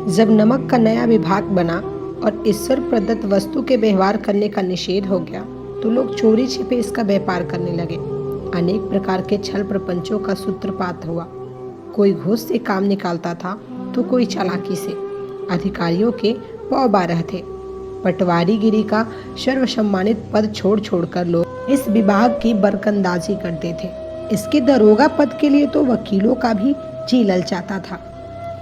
जब नमक का नया विभाग बना और ईश्वर प्रदत्त वस्तु के व्यवहार करने का निषेध हो गया तो लोग चोरी छिपे इसका व्यापार करने लगे। अनेक प्रकार के छल प्रपंचों का सूत्रपात हुआ। कोई घूस से काम निकालता था तो कोई चालाकी से। अधिकारियों के 12 थे। पटवारीगिरी का सर्वसम्मानित पद छोड़ छोड़कर लोग इस विभाग की बरकंदाजी करते थे। इसके दरोगा पद के लिए तो वकीलों का भी जी ललचाता था।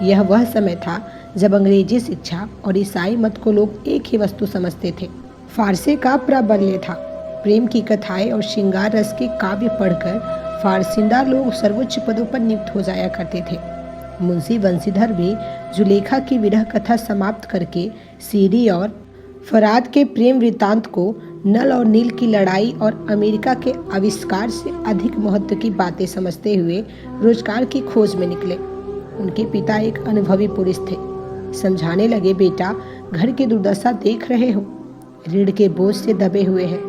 यह वह समय था जब अंग्रेजी शिक्षा और ईसाई मत को लोग एक ही वस्तु समझते थे। फारसी का प्राबल्य था। प्रेम की कथाएं और श्रृंगार रस के काव्य पढ़कर फारसिंदा लोग सर्वोच्च पदों पर नियुक्त हो जाया करते थे। मुंशी बंसीधर भी जुलेखा की विरह कथा समाप्त करके सीरी और फराद के प्रेम वृत्तांत को नल और नील की लड़ाई और अमेरिका के आविष्कार से अधिक महत्व की बातें समझते हुए रोजगार की खोज में निकले। उनके पिता एक अनुभवी पुरुष थे। समझाने लगे, बेटा घर की दुर्दशा देख रहे हो, रीढ़ के बोझ से दबे हुए हैं।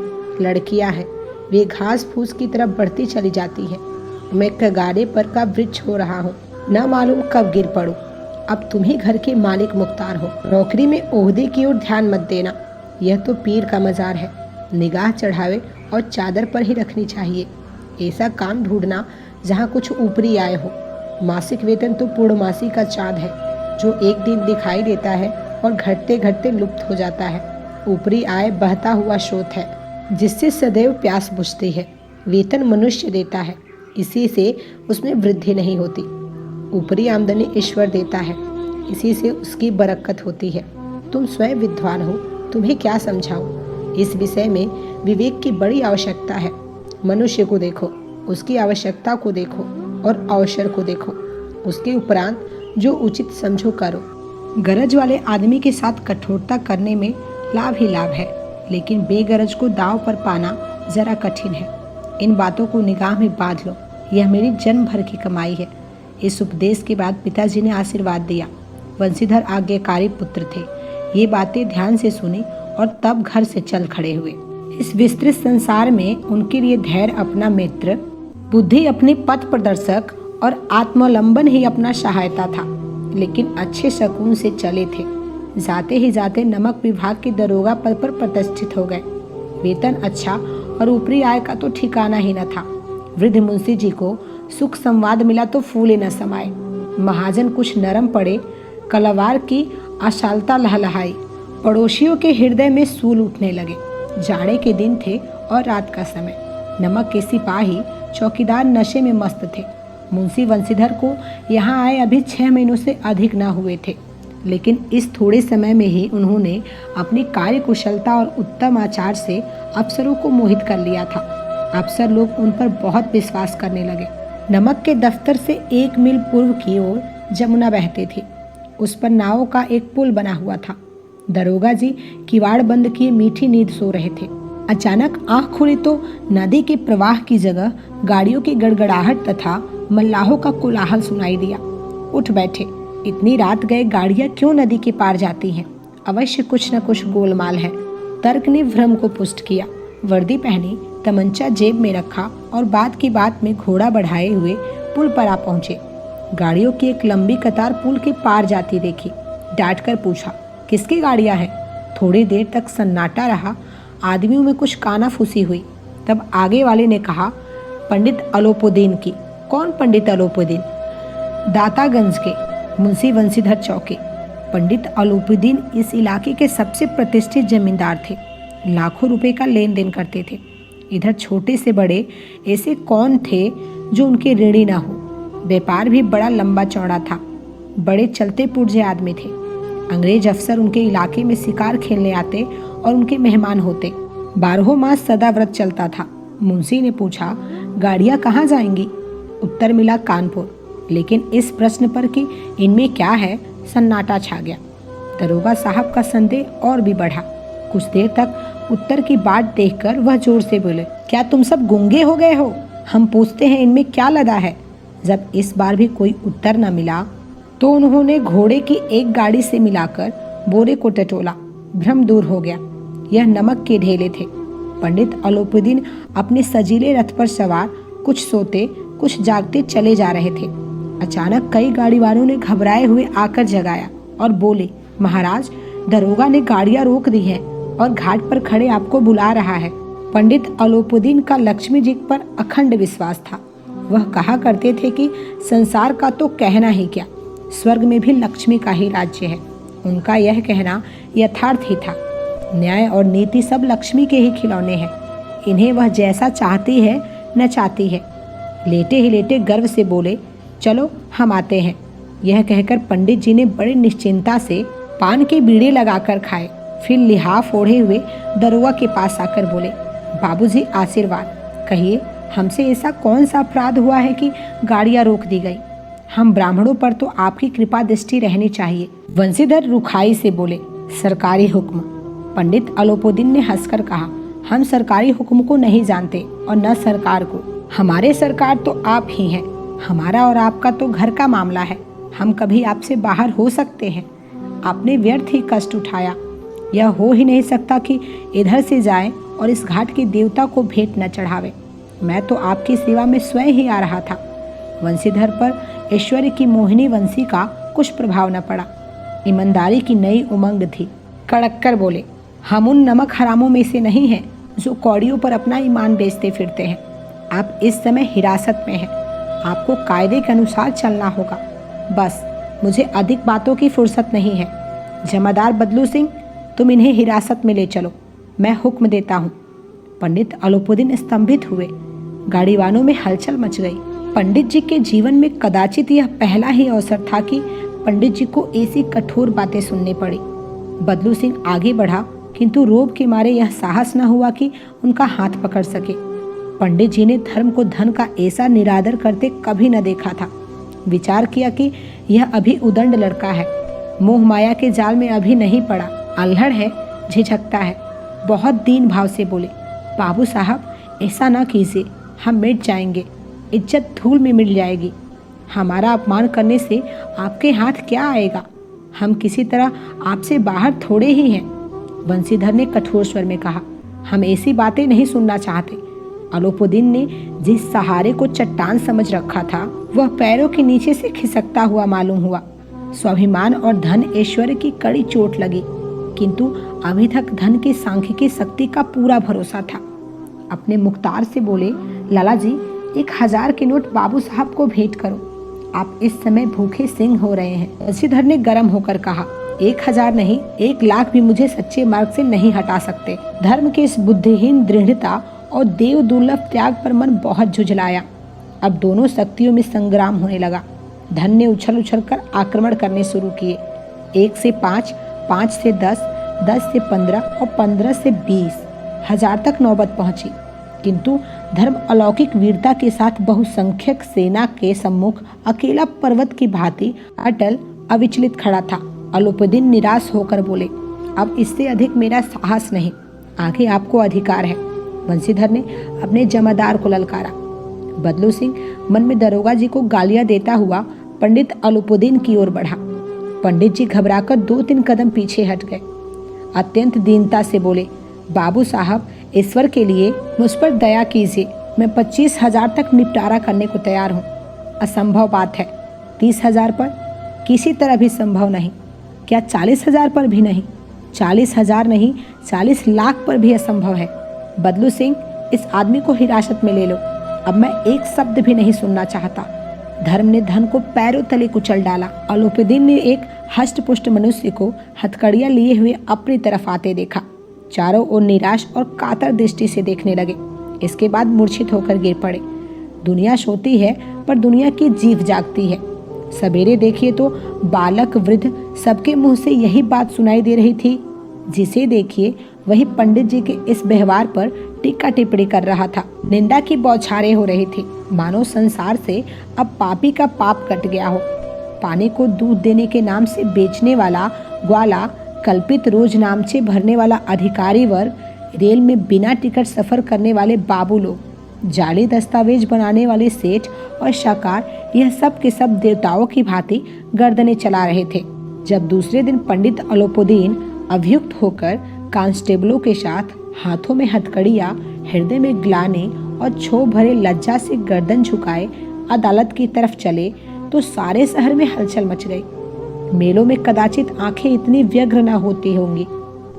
लड़कियां हैं, वे घास फूस की तरफ बढ़ती चली जाती हैं। मैं कगारे पर का वृक्ष हो रहा हूँ, न मालूम कब गिर पड़ूं। अब तुम ही घर के मालिक मुख्तार हो। नौकरी में ओहदे की ओर ध्यान मत देना, यह तो पीर का मजार है। निगाह चढ़ावे और चादर पर ही रखनी चाहिए। ऐसा काम ढूंढना जहाँ कुछ ऊपरी आय हो। मासिक वेतन तो पूर्णमासी का चाँद है जो एक दिन दिखाई देता है और घटते घटते लुप्त हो जाता है। ऊपरी आय बहता हुआ स्रोत है जिससे सदैव प्यास बुझती है। वेतन मनुष्य देता है, इसी से उसमें वृद्धि नहीं होती। ऊपरी आमदनी ईश्वर देता है, इसी से उसकी बरकत होती है। तुम स्वयं विद्वान हो, तुम्हें क्या समझाऊं। इस विषय में विवेक की बड़ी आवश्यकता है। मनुष्य को देखो, उसकी आवश्यकता को देखो और अवसर को देखो। उसके उपरांत जो उचित समझो करो। गरज वाले आदमी के साथ कठोरता करने में लाभ ही लाभ है, लेकिन बेगरज को दांव पर पाना जरा कठिन है। इन बातों को निगाह में बांध लो, यह मेरी जन्म भर की कमाई है। इस उपदेश के बाद पिताजी ने आशीर्वाद दिया। वंशीधर आज्ञाकारी पुत्र थे। ये बातें ध्यान से सुनी और तब घर से चल खड़े हुए। इस विस्तृत संसार में उनके लिए धैर्य अपना मित्र, बुद्धि अपने पथ प्रदर्शक और आत्मावलंबन ही अपना सहायता था। लेकिन अच्छे शकुन से चले थे। जाते ही जाते नमक विभाग के दरोगा पद पर प्रतिष्ठित हो गए। वेतन अच्छा और ऊपरी आय का तो ठिकाना ही न था। वृद्ध मुंशी जी को सुख संवाद मिला तो फूले न समाये। महाजन कुछ नरम पड़े, कलवार की आशालता लहलहाई। पड़ोसियों के हृदय में सूल उठने लगे। जाड़े के दिन थे और रात का समय। नमक के सिपाही चौकीदार नशे में मस्त थे। मुंशी बंसीधर को यहाँ आए अभी 6 महीनों से अधिक न हुए थे, लेकिन इस थोड़े समय में ही उन्होंने अपनी कार्यकुशलता और उत्तम आचार से अफसरों को मोहित कर लिया था। अफसर लोग उन पर बहुत विश्वास करने लगे। नमक के दफ्तर से 1 मील पूर्व की ओर जमुना बहती थी। उस पर नावों का एक पुल बना हुआ था। दरोगा जी किवाड़ बंद किए मीठी नींद सो रहे थे। अचानक आंख खुली तो नदी के प्रवाह की जगह गाड़ियों की गड़गड़ाहट तथा मल्लाहों का कोलाहल सुनाई दिया। उठ बैठे। इतनी रात गए गाड़ियां क्यों नदी के पार जाती हैं? अवश्य कुछ न कुछ गोलमाल है। तर्क ने भ्रम को पुष्ट किया। वर्दी पहनी, तमंचा जेब में रखा और बात की बात में घोड़ा बढ़ाए हुए पुल पर आ पहुंचे। गाड़ियों की एक लंबी कतार पुल के पार जाती देखी। डांट कर पूछा, किसकी गाड़ियां हैं? थोड़ी देर तक सन्नाटा रहा। आदमियों में कुछ कानाफूसी हुई। तब आगे वाले ने कहा, पंडित अलोपुद्दीन की। कौन पंडित अलोपुद्दीन? दातागंज के मुंशी बंसीधर चौके। पंडित अलोपुद्दीन इस इलाके के सबसे प्रतिष्ठित जमींदार थे। लाखों रुपए का लेन देन करते थे। इधर छोटे से बड़े ऐसे कौन थे जो उनके ऋणी न हो। व्यापार भी बड़ा लंबा चौड़ा था। बड़े चलते पुर्जे आदमी थे। अंग्रेज अफसर उनके इलाके में शिकार खेलने आते और उनके मेहमान होते। 12 मास सदा व्रत चलता था। मुंशी ने पूछा, गाड़ियां कहाँ जाएंगी? उत्तर मिला, कानपुर। लेकिन इस प्रश्न पर कि इनमें क्या है, सन्नाटा छा गया। दरोगा साहब का संदेह और भी बढ़ा। कुछ देर तक उत्तर की बाट देखकर वह जोर से बोले, क्या तुम सब गूंगे हो गए हो? हम पूछते हैं इनमें क्या लदा है। जब इस बार भी कोई उत्तर न मिला तो उन्होंने घोड़े की एक गाड़ी से मिलाकर बोरे को टटोला। भ्रम दूर हो गया। यह नमक के ढेले थे। पंडित अलोपुद्दीन अपने सजीले रथ पर सवार कुछ सोते कुछ जागते चले जा रहे थे। अचानक कई गाड़ी वालों ने घबराए हुए आकर जगाया। और बोले, महाराज, दरोगा ने गाड़ियां रोक दी हैं और घाट पर खड़े आपको बुला रहा है। पंडित अलोपुद्दीन का लक्ष्मी जी पर अखंड विश्वास था। वह कहा करते थे कि संसार का तो कहना ही क्या, स्वर्ग में भी लक्ष्मी का ही राज्य है। उनका यह कहना यथार्थ ही था। न्याय और नीति सब लक्ष्मी के ही खिलौने हैं। इन्हें वह जैसा चाहती है नचाती है। लेटे ही लेटे गर्व से बोले, चलो हम आते हैं। यह कहकर पंडित जी ने बड़ी निश्चिंता से पान के बीड़े लगाकर खाए। फिर लिहाफ ओढ़े हुए दरोगा के पास आकर बोले, बाबूजी आशीर्वाद, कहिए हमसे ऐसा कौन सा अपराध हुआ है कि गाड़ियां रोक दी गई? हम ब्राह्मणों पर तो आपकी कृपा दृष्टि रहनी चाहिए। वंशीधर रुखाई से बोले, सरकारी हुक्म। पंडित अलोपुद्दीन ने हंसकर कहा, हम सरकारी हुक्म को नहीं जानते और न सरकार को। हमारे सरकार तो आप ही हैं। हमारा और आपका तो घर का मामला है। हम कभी आपसे बाहर हो सकते हैं? आपने व्यर्थ ही कष्ट उठाया। यह हो ही नहीं सकता कि इधर से जाए और इस घाट के देवता को भेंट न चढ़ावे। मैं तो आपकी सेवा में स्वयं ही आ रहा था। वंशीधर पर ऐश्वर्य की मोहिनी वंशी का कुछ प्रभाव न पड़ा। ईमानदारी की नई उमंग थी। कड़क कर बोले, हम उन नमक हरामों में से नहीं हैं जो कौड़ियों पर अपना ईमान बेचते फिरते हैं। आप इस समय हिरासत में हैं। आपको कायदे के अनुसार चलना होगा। बस, मुझे अधिक बातों की फुर्सत नहीं है। जमादार बदलू सिंह, तुम इन्हें हिरासत में ले चलो। मैं हुक्म देता हूँ। पंडित अलोपुद्दीन स्तंभित हुए। गाड़ीवानों में हलचल मच गई। पंडित जी के जीवन में कदाचित यह पहला ही अवसर था कि पंडित जी को ऐसी कठोर बातें सुननी पड़ी। बदलू सिंह आगे बढ़ा, किंतु रोब के मारे यह साहस न हुआ कि उनका हाथ पकड़ सके। पंडित जी ने धर्म को धन का ऐसा निरादर करते कभी न देखा था। विचार किया कि यह अभी उदंड लड़का है, मोह माया के जाल में अभी नहीं पड़ा, अल्हड़ है, झिझकता है। बहुत दीन भाव से बोले, बाबू साहब, ऐसा ना कीजिए, हम मिट जाएंगे, इज्जत धूल में मिल जाएगी। हमारा अपमान करने से आपके हाथ क्या आएगा? हम किसी तरह आपसे बाहर थोड़े ही हैं। वंशीधर ने कठोर स्वर में कहा, हम ऐसी बातें नहीं सुनना चाहते। अलोपुद्दीन ने जिस सहारे को चट्टान समझ रखा था, वह पैरों के नीचे से खिसकता हुआ मालूम हुआ। स्वाभिमान और धन ऐश्वर्य की कड़ी चोट लगी, किंतु अभी तक धन की सांख्यिकी शक्ति का पूरा भरोसा था। अपने मुख्तार से बोले, लाला जी, 1000 के नोट बाबू साहब को भेंट करो। आप इस समय भूखे सिंह हो रहे हैं। वंशीधर ने गर्म होकर कहा, 1000 नहीं, 1,00,000 भी मुझे सच्चे मार्ग से नहीं हटा सकते। धर्म के इस बुद्धिहीन दृढ़ता और देव दुर्लभ त्याग पर मन बहुत झुझलाया। अब दोनों शक्तियों में संग्राम होने लगा। धन ने उछल उछल कर आक्रमण करने शुरू किए। 1 से 5, 5 से 10, 10 से 15 और 15 से 20,000 तक नौबत पहुंची। किंतु धर्म अलौकिक वीरता के साथ बहुसंख्यक सेना के सम्मुख अकेला पर्वत की भांति अटल अविचलित खड़ा था। अलोपुद्दीन निराश होकर बोले, अब इससे अधिक मेरा साहस नहीं, आगे आपको अधिकार है। वंशीधर ने अपने जमादार को ललकारा। बदलू सिंह मन में दरोगा जी को गालियां देता हुआ पंडित अलोपुद्दीन की ओर बढ़ा। पंडित जी घबराकर 2-3 कदम पीछे हट गए। अत्यंत दीनता से बोले, बाबू साहब, ईश्वर के लिए मुझ पर दया कीजिए। मैं 25,000 तक निपटारा करने को तैयार हूँ। असंभव बात है। 30,000 पर किसी तरह भी संभव नहीं। क्या 40,000 पर भी नहीं? 40,000 नहीं, 40 लाख पर भी असंभव है। बदलू सिंह, इस आदमी को हिरासत में ले लो। अब मैं एक शब्द भी नहीं सुनना चाहता। धर्म ने धन को पैरों तले कुचल डाला। अलोपुद्दीन ने एक हष्टपुष्ट मनुष्य को हथकड़ियां लिए हुए अपनी तरफ आते देखा। चारों ओर निराश और कातर दृष्टि से देखने लगे। इसके बाद मूर्छित होकर गिर पड़े। दुनिया सोती है पर दुनिया की जीभ जागती है। सवेरे देखिए तो बालक वृद्ध सबके मुंह से यही बात सुनाई दे रही थी। जिसे देखिए वही पंडित जी के इस व्यवहार पर टीका टिप्पणी कर रहा था। निंदा की बौछारें हो रही थी, मानो संसार से अब पापी का पाप कट गया हो। पानी को दूध देने के नाम से बेचने वाला ग्वाला, कल्पित रोज नामचे भरने वाला अधिकारी वर्ग, रेल में बिना टिकट सफर करने वाले बाबू लोग, जाली दस्तावेज बनाने वाले सेठ और शाकार, यह सब के सब देवताओं की भांति गर्दनें चला रहे थे। जब दूसरे दिन पंडित अलोपुद्दीन अभियुक्त होकर कांस्टेबलों के साथ हाथों में हथकड़ियां, हृदय में ग्लानि और क्षोभ भरे लज्जा से गर्दन झुकाए अदालत की तरफ चले तो सारे शहर में हलचल मच गई। मेलों में कदाचित आंखें इतनी व्यग्र न होती होंगी।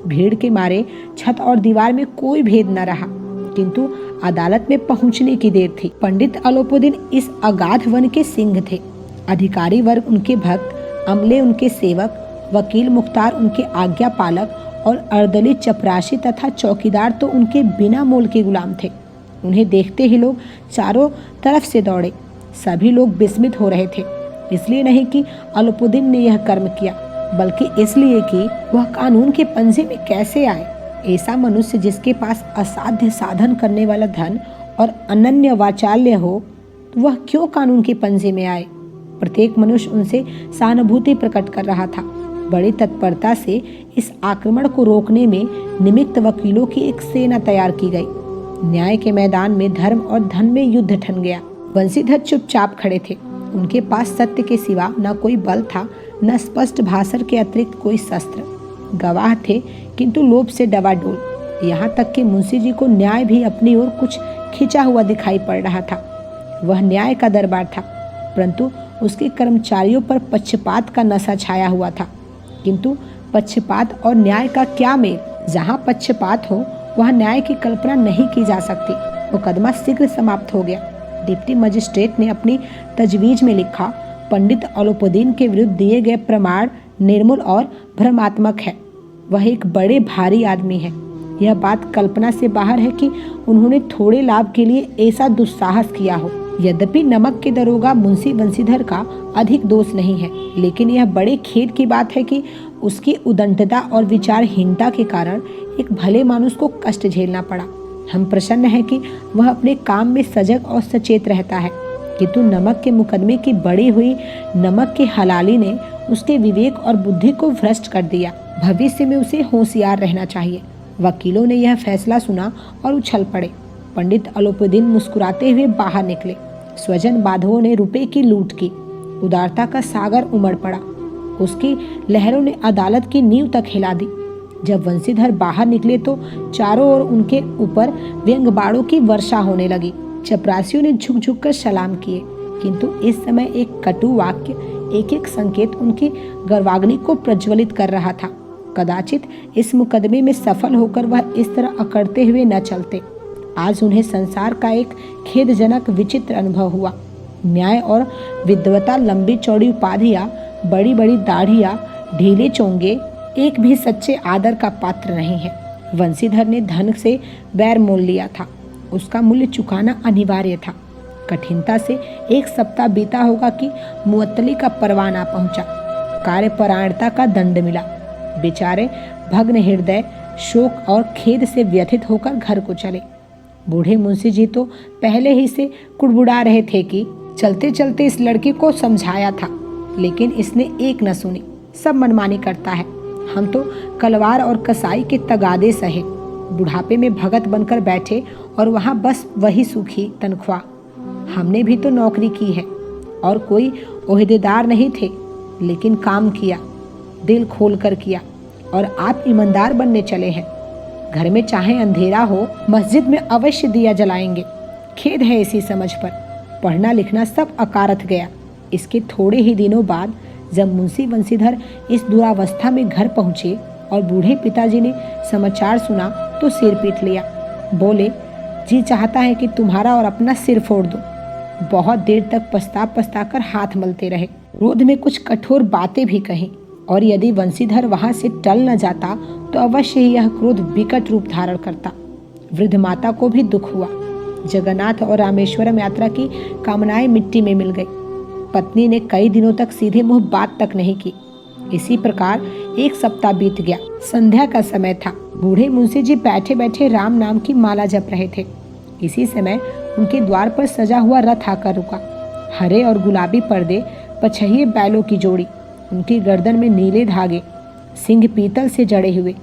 भीड़ के मारे छत और दीवार में कोई भेद न रहा, किंतु अदालत में पहुंचने की देर थी। पंडित अलोपुद्दीन इस अगाध वन के सिंह थे। अधिकारी वर्ग उनके भक्त, अमले उनके सेवक, वकील मुख्तार उनके आज्ञा पालक और अर्दली चपरासी तथा चौकीदार तो उनके बिना मोल के गुलाम थे। उन्हें देखते ही लोग चारों तरफ से दौड़े। सभी लोग विस्मित हो रहे थे, इसलिए नहीं कि अलोपुद्दीन ने यह कर्म किया, बल्कि इसलिए कि वह कानून के पंजे में कैसे आए। ऐसा मनुष्य जिसके पास असाध्य साधन करने वाला धन और अनन्य वाचाल्य हो, तो वह क्यों कानून के पंजे में आए। प्रत्येक मनुष्य उनसे सहानुभूति प्रकट कर रहा था। बड़ी तत्परता से इस आक्रमण को रोकने में निमित्त वकीलों की एक सेना तैयार की गई। न्याय के मैदान में धर्म और धन में युद्ध ठन गया। बंसीधर चुपचाप खड़े थे। उनके पास सत्य के सिवा न कोई बल था, न स्पष्ट भाषण के अतिरिक्त कोई शस्त्र। गवाह थे, किंतु लोभ से डवाडोल। यहाँ तक कि मुंशी जी को न्याय भी अपनी ओर कुछ खिंचा हुआ दिखाई पड़ रहा था। वह न्याय का दरबार था, परंतु उसके कर्मचारियों पर पक्षपात का नशा छाया हुआ था। किंतु पक्षपात और न्याय का क्या मेल। जहाँ पक्षपात हो वहाँ न्याय की कल्पना नहीं की जा सकती। मुकदमा शीघ्र समाप्त हो गया। डिप्टी मजिस्ट्रेट ने अपनी तजवीज में लिखा, पंडित अलोपुद्दीन के विरुद्ध दिए गए प्रमाण निर्मूल और भ्रमात्मक है। वह एक बड़े भारी आदमी है। यह बात कल्पना से बाहर है कि उन्होंने थोड़े लाभ के लिए ऐसा दुस्साहस किया हो। यद्यपि नमक के दरोगा मुंशी बंसीधर का अधिक दोष नहीं है, लेकिन यह बड़े खेद की बात है कि उसकी उदंडता और विचारहीनता के कारण एक भले मानुष को कष्ट झेलना पड़ा। हम प्रसन्न हैं कि वह अपने काम में सजग और सचेत रहता है, किंतु नमक के मुकदमे की बढ़ी हुई नमक की हलाली ने उसके विवेक और बुद्धि को भ्रष्ट कर दिया। भविष्य में उसे होशियार रहना चाहिए। वकीलों ने यह फैसला सुना और उछल पड़े। पंडित अलोपुद्दीन मुस्कुराते हुए बाहर निकले। स्वजन बांधवों ने रुपए की लूट की। उदारता का सागर उमड़ पड़ा। उसकी लहरों ने अदालत की नींव तक हिला दी। जब वंशीधर बाहर निकले तो चारों ओर उनके ऊपर व्यंग्यबाणों की वर्षा होने लगी। चपरासियों ने झुक झुक कर सलाम किए, किंतु इस समय एक कटु वाक्य, एक एक संकेत उनकी गर्वाग्नि को प्रज्वलित कर रहा था। कदाचित इस मुकदमे में सफल होकर वह इस तरह अकड़ते हुए न चलते। आज उन्हें संसार का एक खेदजनक विचित्र अनुभव हुआ। न्याय और विद्वता, लंबी चौड़ी उपाधियां, बड़ी बड़ी दाढ़ियां, ढीले चोंगे, एक भी सच्चे आदर का पात्र नहीं है। वंशीधर ने धन से बैर मोल लिया था। उसका मूल्य चुकाना अनिवार्य था। कठिनता से एक सप्ताह बीता होगा कि मुअत्तली का परवाना पहुंचा। कार्यपरायणता का दंड मिला। बेचारे भग्न हृदय, शोक और खेद से व्यथित होकर घर को चले। बूढ़े मुंशी जी तो पहले ही से कुड़बुड़ा रहे थे कि चलते चलते इस लड़के को समझाया था, लेकिन इसने एक न सुनी। सब मनमानी करता है। हम तो कलवार और कसाई के तगादे सहे। बुढ़ापे में भगत बनकर बैठे और वहाँ बस वही सूखी तनख्वाह। हमने भी तो नौकरी की है और कोई ओहदेदार नहीं थे, लेकिन काम किया, दिल खोल कर किया। और आप ईमानदार बनने चले हैं। घर में चाहे अंधेरा हो, मस्जिद में अवश्य दिया जलाएंगे। खेद है इसी समझ पर। पढ़ना लिखना सब अकारथ गया। इसके थोड़े ही दिनों बाद जब मुंशी बंसीधर इस दुरावस्था में घर पहुंचे और बूढ़े पिताजी ने समाचार सुना तो सिर पीट लिया। बोले, जी चाहता है कि तुम्हारा और अपना सिर फोड़ दो। बहुत देर तक पछता कर हाथ मलते रहे। क्रोध में कुछ कठोर बातें भी कही, और यदि वंशीधर वहां से टल न जाता तो अवश्य ही यह क्रोध विकट रूप धारण करता। वृद्ध माता को भी दुख हुआ। जगन्नाथ और रामेश्वरम यात्रा की कामनाएं मिट्टी में मिल गई। पत्नी ने कई दिनों तक सीधे मुंह बात तक नहीं की। इसी प्रकार एक सप्ताह बीत गया। संध्या का समय था। बूढ़े मुंशी जी बैठे बैठे राम नाम की माला जप रहे थे। इसी समय उनके द्वार पर सजा हुआ रथ आकर रुका। हरे और गुलाबी पर्दे, पछहिए बैलों की जोड़ी, उनकी गर्दन में नीले धागे, सिंह पीतल से जड़े हुए,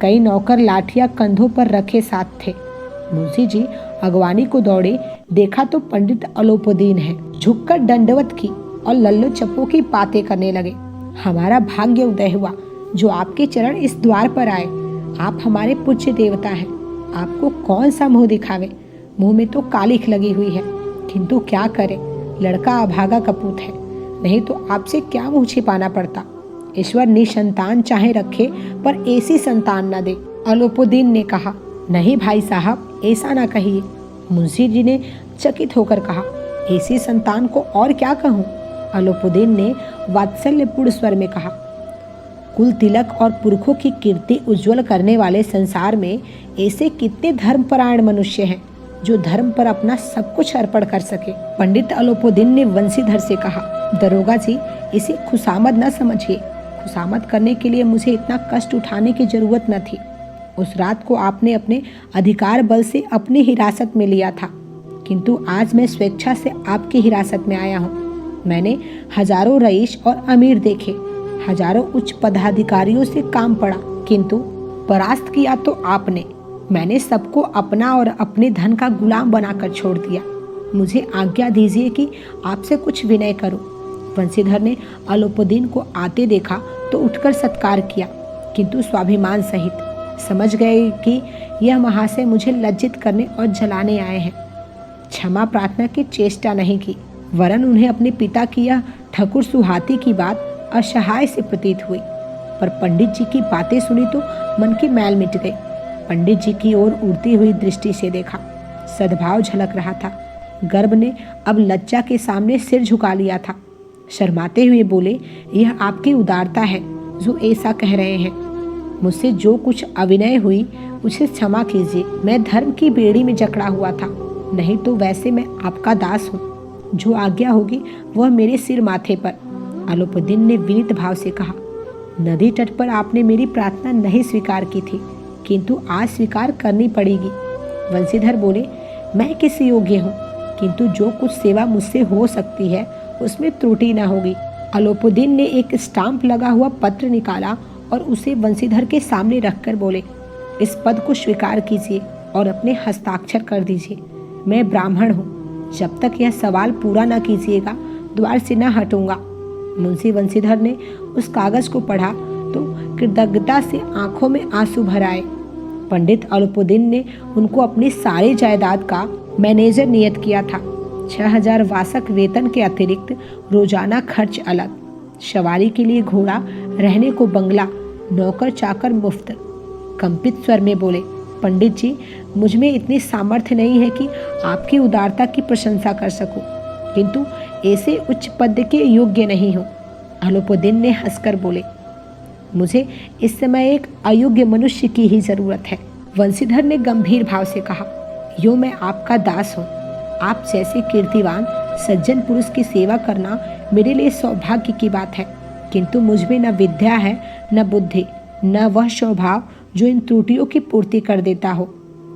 कई नौकर लाठियां कंधों पर रखे साथ थे। मुंशी जी अगवानी को दौड़े। देखा तो पंडित अलोपुद्दीन है। झुककर दंडवत की और लल्लो चप्पो की बातें करने लगे। हमारा भाग्य उदय हुआ जो आपके चरण इस द्वार पर आए। आप हमारे पूज्य देवता हैं। आपको कौन सा मुंह दिखावे। मुंह में तो कालिख लगी हुई है, किंतु क्या करे, लड़का अभागा कपूत है, नहीं तो आपसे क्या मुंह छिपाना पड़ता। ईश्वर निसंतान चाहे रखे पर ऐसी संतान न दे। अलोपुद्दीन ने कहा, नहीं भाई साहब, ऐसा ना कहिए। मुंशी जी ने चकित होकर कहा, ऐसी संतान को और क्या कहूँ? अलोपुद्दीन ने वात्सल्यपूर्ण स्वर में कहा, कुल तिलक और पुरखों की कीर्ति उज्जवल करने वाले संसार में ऐसे कितने धर्मपरायण मनुष्य हैं जो धर्म पर अपना सब कुछ अर्पण कर सके। पंडित अलोपुद्दीन ने वंशीधर से कहा, दरोगा जी, इसे खुशामद न समझिए। खुशामद करने के लिए मुझे इतना कष्ट उठाने की जरूरत न थी। उस रात को आपने अपने अधिकार बल से अपनी हिरासत में लिया था, किंतु आज मैं स्वेच्छा से आपकी हिरासत में आया हूँ। मैंने हजारों रईस और अमीर देखे, हजारों उच्च पदाधिकारियों से काम पड़ा, किंतु परास्त किया तो आपने। मैंने सबको अपना और अपने धन का गुलाम बनाकर छोड़ दिया। मुझे आज्ञा दीजिए कि आपसे कुछ विनय करूं। वंशीधर ने अलोपुद्दीन को आते देखा तो उठकर सत्कार किया, किंतु स्वाभिमान सहित। समझ गए कि यह महाशय मुझे लज्जित करने और जलाने आए हैं। क्षमा प्रार्थना की चेष्टा नहीं की, वरन उन्हें अपने पिता की यह ठकुर सुहाती की बात असहाय से प्रतीत हुई। पर पंडित जी की बातें सुनी तो मन की मैल मिट गई। पंडित जी की ओर उड़ती हुई दृष्टि से देखा, सद्भाव झलक रहा था। गर्भ ने अब लज्जा के सामने सिर झुका लिया था। शर्माते हुए बोले, यह आपकी उदारता है जो ऐसा कह रहे हैं। मुझसे जो कुछ अविनय हुई उसे क्षमा कीजिए। मैं धर्म की बेड़ी में जकड़ा हुआ था, नहीं तो वैसे मैं आपका दास हूँ। जो आज्ञा होगी वह मेरे सिर माथे पर। अलोपुद्दीन ने विनीत भाव से कहा, नदी तट पर आपने मेरी प्रार्थना नहीं स्वीकार की थी, किंतु आज स्वीकार करनी पड़ेगी। वंशीधर बोले, मैं किस योग्य हूँ, किंतु जो कुछ सेवा मुझसे हो सकती है उसमें त्रुटि न होगी। अलोपुद्दीन ने एक स्टाम्प लगा हुआ पत्र निकाला और उसे वंशीधर के सामने रखकर बोले, इस पद को स्वीकार कीजिए और अपने हस्ताक्षर कर दीजिए। मैं ब्राह्मण हूँ, जब तक यह सवाल पूरा न कीजिएगा द्वार से न हटूंगा। मुंशी वंशीधर ने उस कागज को पढ़ा तो कृतज्ञता से आंखों में आंसू भर आए। पंडित अलोपुद्दीन ने उनको अपनी सारी जायदाद का मैनेजर नियत किया था। 6000 वार्षिक वेतन के अतिरिक्त रोजाना खर्च अलग, सवारी के लिए घोड़ा, रहने को बंगला, नौकर चाकर मुफ्त। कंपित स्वर में बोले, पंडित जी, मुझ में इतनी सामर्थ्य नहीं है कि आपकी उदारता की प्रशंसा कर सकूं, किंतु ऐसे उच्च पद के योग्य नहीं हूँ। अलोपुद्दीन ने हंसकर बोले, मुझे इस समय एक अयोग्य मनुष्य की ही जरूरत है। वंशीधर ने गंभीर भाव से कहा, यूँ मैं आपका दास हूँ। आप जैसे कीर्तिवान सज्जन पुरुष की सेवा करना मेरे लिए सौभाग्य की बात है, किंतु मुझ में न विद्या है, न बुद्धि, न वह स्वभाव जो इन त्रुटियों की पूर्ति कर देता हो।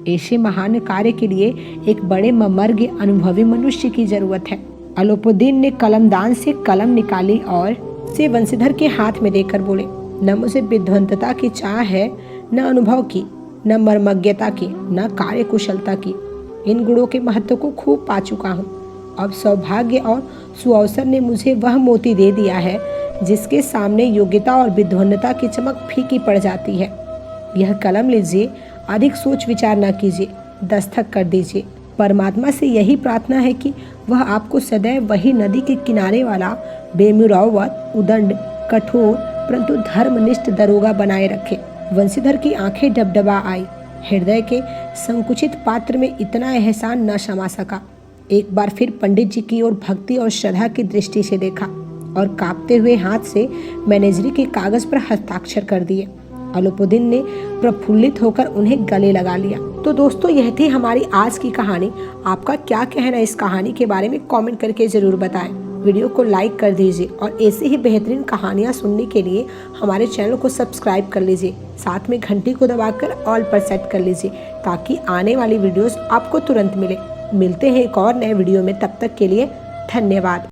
ऐसे महान कार्य के लिए एक बड़े मर्मज्ञ अनुभवी मनुष्य की जरूरत है। अलोपुद्दीन ने कलमदान से कलम निकाली और से वंशीधर के हाथ में देकर बोले, न मुझे विद्वंतता की चाह है, न अनुभव की, न मर्मज्ञता की, न कार्य कुशलता की। इन गुणों के महत्व को खूब पा चुका हूँ। अब सौभाग्य और सुअवसर ने मुझे वह मोती दे दिया है जिसके सामने योग्यता और विद्वन्नता की चमक फीकी पड़ जाती है। यह कलम लीजिए, अधिक सोच विचार न कीजिए, दस्तखत कर दीजिए। परमात्मा से यही प्रार्थना है कि वह आपको सदैव वही नदी के किनारे वाला बेमुरौवत, उदंड, कठोर परंतु धर्मनिष्ठ दरोगा बनाए रखे। वंशीधर की आंखें डबडबा आई। हृदय के संकुचित पात्र में इतना एहसान न समा सका। एक बार फिर पंडित जी की ओर भक्ति और श्रद्धा की दृष्टि से देखा और कांपते हुए हाथ से मैनेजरी के कागज पर हस्ताक्षर कर दिए। अलोपुद्दीन ने प्रफुल्लित होकर उन्हें गले लगा लिया। तो दोस्तों, यह थी हमारी आज की कहानी। आपका क्या कहना है इस कहानी के बारे में कमेंट करके ज़रूर बताएं। वीडियो को लाइक कर दीजिए और ऐसे ही बेहतरीन कहानियाँ सुनने के लिए हमारे चैनल को सब्सक्राइब कर लीजिए। साथ में घंटी को दबाकर ऑल पर सेट कर लीजिए ताकि आने वाली वीडियोस आपको तुरंत मिले। मिलते हैं एक और नए वीडियो में, तब तक के लिए धन्यवाद।